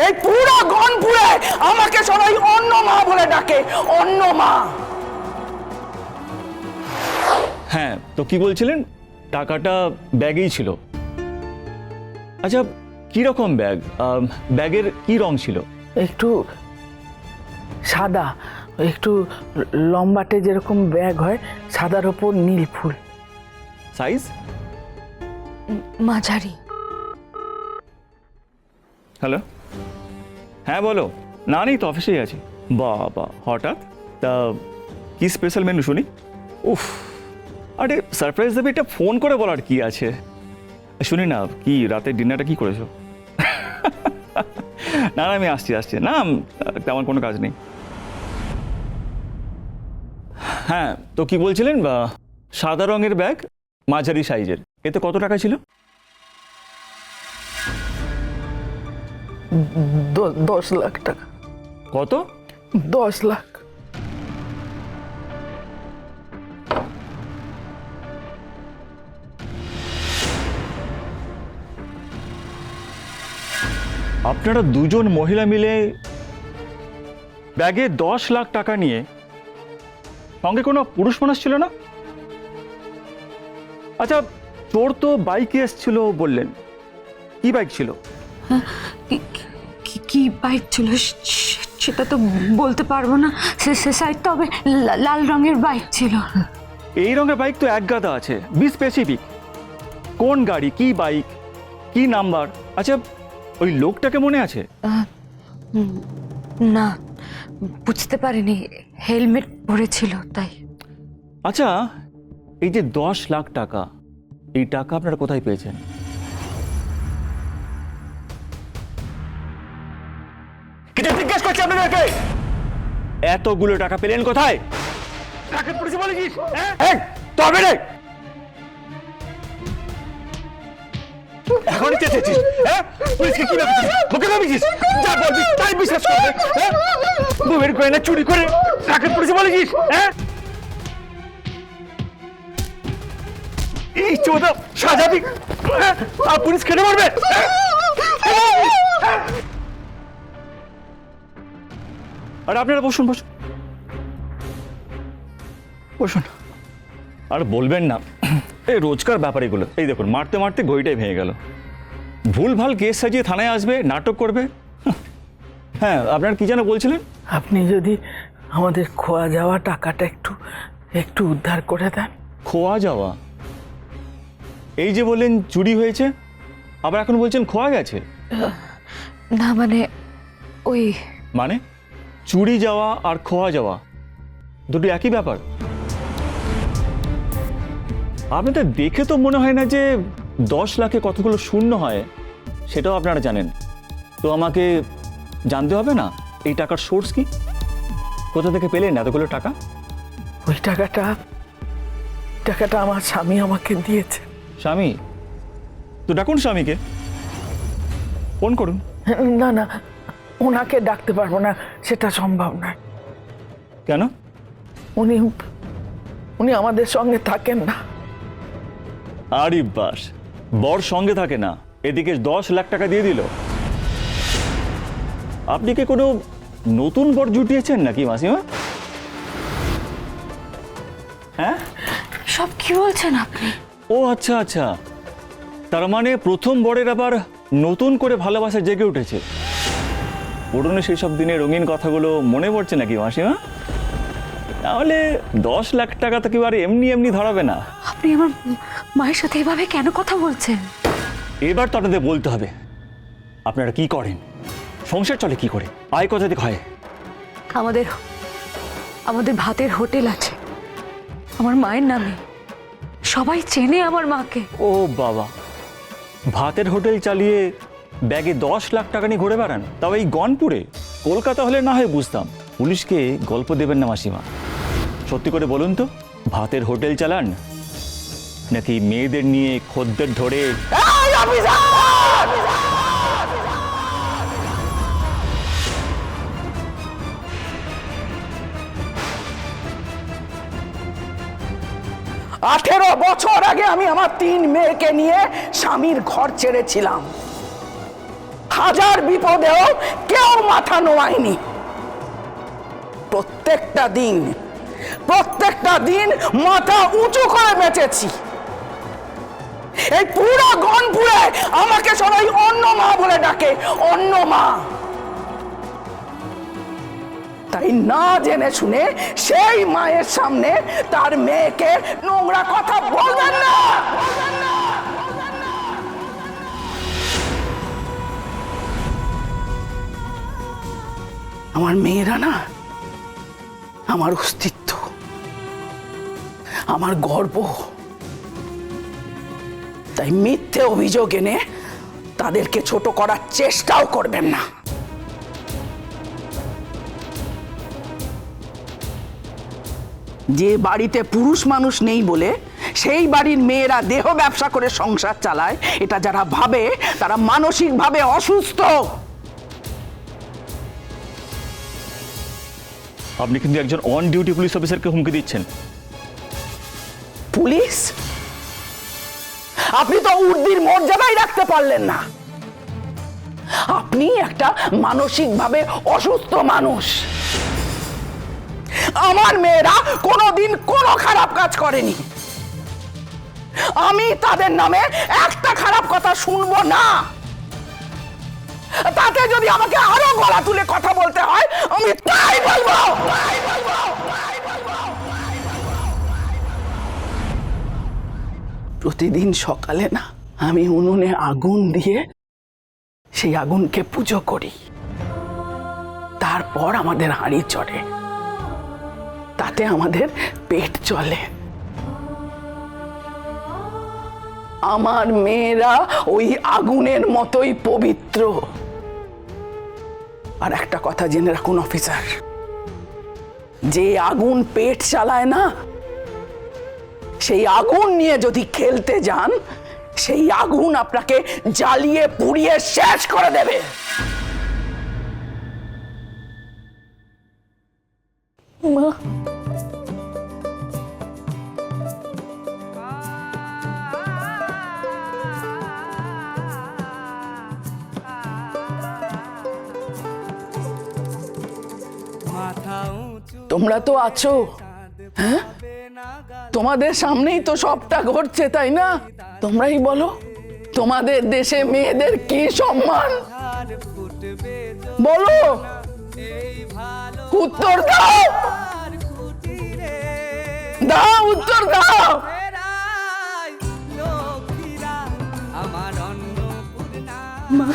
এই পুরো গনপুরে আমাকে সবাই অন্য মা বলে ডাকে, অন্য মা। হ্যাঁ, তো কি বলছিলেন? টাকাটা ব্যাগেই ছিল। আচ্ছা, কি রকম ব্যাগ? ব্যাগের কি রং ছিল? একটু সাদা, একটু লম্বাটে যেরকম ব্যাগ হয়, সাদার ওপর নীল ফুল। সাইজ? মাঝারি। হ্যালো, হ্যাঁ বলো। না নেই তো, অফিসেই আছি। বাবা, হঠাৎ? তা কি স্পেশাল মেনু শুনি? উফ, আরে সারপ্রাইজ দেবে, এটা ফোন করে বলার কি আছে? শুনি না, কি রাতের ডিনারটা কি করেছো? না না, আমি আসছি। না, তেমন কোনো কাজ নেই। হ্যাঁ, তো কি বলছিলেন? সাদা রঙের ব্যাগ, মাঝারি সাইজের। এতে কত টাকা ছিল? 10 লাখ টাকা। কত? 10 লাখ। আপনারা দুজন মহিলা মিলে ব্যাগে 10 লাখ টাকা নিয়ে, সঙ্গে কোনো পুরুষ মানুষ ছিল না? আচ্ছা, চোর তো বাইকে এসেছিল বললেন, কি বাইক ছিল? কি বাইক ছিল সেটা তো বলতে পারবো না স্যার, তবে লাল রঙের বাইক ছিল। এই রঙের বাইক তো এক গাদা আছে, বি স্পেসিফিক। কোন গাড়ি, কি বাইক, কি নাম্বার? আচ্ছা, ওই লোকটাকে মনে আছে? না, বুঝতে পারিনি, হেলমেট পরেছিল তাই। আচ্ছা, এই যে 10 লাখ টাকা, এই টাকা আপনারা কোথায় পেয়েছেন? কিটা জিজ্ঞেস করছি আপনাদেরকে, এতগুলো টাকা পেলেন কোথায়? টাকা পড়েছে বলে কি? হ্যাঁ, তবে রে এখনই চেঁচেছিস? হ্যাঁ, পুলিশকে কি ভাবছিস? মুখে ভাবছিস? যা বলবি তাই বিশ্বাস করবে? হ্যাঁ, বউয়ের গয়না চুরি করে টাকা পড়েছে বলে কি? হ্যাঁ, এই চোদা সাজাবি, আর পুলিশ খেতে পারবে? আর আপনারা বসুন। আর বলবেন না, এই রোজকার ব্যাপার এগুলো। এই দেখুন, মারতে মারতে ঘড়িটাই ভেঙে গেল। ভুলভাল কেস সাজিয়ে থানায় আসবে, নাটক করবে। হ্যাঁ, আপনার কি যেন বলছিলেন? আপনি যদি আমাদের খোয়া যাওয়া টাকাটা একটু উদ্ধার করে দেন। খোয়া যাওয়া? এই যে বললেন চুরি হয়েছে, আবার এখন বলছেন খোয়া গেছে? না মানে ওই মানে চুরি যাওয়া আর খোয়া যাওয়া দুটো একই ব্যাপার? আপনাদের দেখে তো মনে হয় না যে 10 লাখে কতগুলো শূন্য হয়, সেটাও আপনারা জানেন। তো আমাকে জানতে হবে না এই টাকার সোর্স কি? কোথা থেকে পেলেন এতগুলো টাকা? ওই টাকাটা আমার স্বামী আমাকে দিয়েছে। স্বামী? তো ডাকুন স্বামীকে, ফোন করুন। না, ওনাকে ডাকতে পারবো না, সেটা সম্ভব নয়। কেন? উনি আমাদের সঙ্গে থাকেন না। আরে বাস, বর সঙ্গে থাকে না, এদিকে 10 লাখ টাকা দিয়ে দিল। আপনি কি কোনো নতুন বর জুটিয়েছেন নাকি মাসিমা? হ্যাঁ, সব কি বলছেন আপনি? ও আচ্ছা, তার মানে প্রথম বরের আবার নতুন করে ভালোবাসা জেগে উঠেছে। পুরনো সেই সব দিনের রঙিন কথাগুলো মনে পড়ছে নাকি মাসিমা? তাহলে 10 লাখ টাকা তো একেবারে এমনি ধরাবে না। আপনি আমার মায়ের সাথে এভাবে কেন কথা বলছেন? এবার তো আপনাদের বলতে হবে আপনারা কি করেন, সংসার চলে কি করে, আয় কোথা থেকে হয়? আমাদের ভাতের হোটেল আছে আমার মায়ের নামে, সবাই চেনে আমার মাকে। ও বাবা, ভাতের হোটেল চালিয়ে ব্যাগে 10 লাখ টাকা নিয়ে ঘুরে বেড়ান, তাও এই গনপুরে? কলকাতা হলে না হয় বুঝতাম। পুলিশকে গল্প দেবেন না মাসিমা, সত্যি করে বলুন তো, ভাতের হোটেল চালান নাকি মেয়েদের নিয়ে খদ্দের ধরে? 18 বছর আগে আমি আমার 3 মেয়েকে নিয়ে স্বামীর ঘর ছেড়েছিলাম। হাজার বিপদেও কেউ মাথা নোয়ায়নি। প্রত্যেকটা দিন মাথা উঁচু করে বেঁচেছি। এই পুরো গনপুরে আমাকে সবাই অন্য মা বলে ডাকে, অন্য মা। তাই না জেনে শুনে সেই মায়ের সামনে তার মেয়েকে নোংরা কথা বলবেন না। আমার মেয়েরা না আমার অস্তিত্ব, আমার গর্ব। তাই মিথ্যে অভিযোগ এনে তাদেরকে ছোট করার চেষ্টাও করবেন না। যে বাড়িতে পুরুষ মানুষ নেই বলে সেই বাড়ির মেয়েরা দেহ ব্যবসা করে সংসার চালায়, এটা যারা ভাবে তারা মানসিকভাবে অসুস্থ। আপনি কিন্তু একজন অন ডিউটি পুলিশ অফিসারকে হুমকি দিচ্ছেন। পুলিশ? আপনি তো উর্দির মর্যাদাই রাখতে পারলেন না। আপনি একটা মানসিকভাবে অসুস্থ মানুষ। আমার মেয়েরা কোনোদিন কোনো খারাপ কাজ করেনি। আমি তাদের নামে একটা খারাপ কথা শুনবো না। তাতে যদি আমাকে আরো গলা তুলে কথা বলতে হয় আমি তাই বলবো। প্রতিদিন সকালে না আমি উনুনে আগুন দিয়ে সেই আগুনকে পুজো করি, তারপর আমাদের হাঁড়ি চড়ে, তাতে আমাদের পেট চলে। আমার মেয়েরা ওই আগুনের মতোই পবিত্র। আর একটা কথা জেনে রাখুন অফিসার, যে আগুন পেট চালায় না, সেই আগুন নিয়ে যদি খেলতে যান, সেই আগুন আপনাকে জ্বালিয়ে পুড়িয়ে শেষ করে দেবে। মা, তোমরা তো আছো, হ্যাঁ? তোমাদের সামনেই তো সবটা ঘটছে, তাই না? তোমরাই বলো, তোমাদের দেশে মেয়েদের কি সম্মান? বলো, উত্তর দাও, দাও উত্তর দাও। মা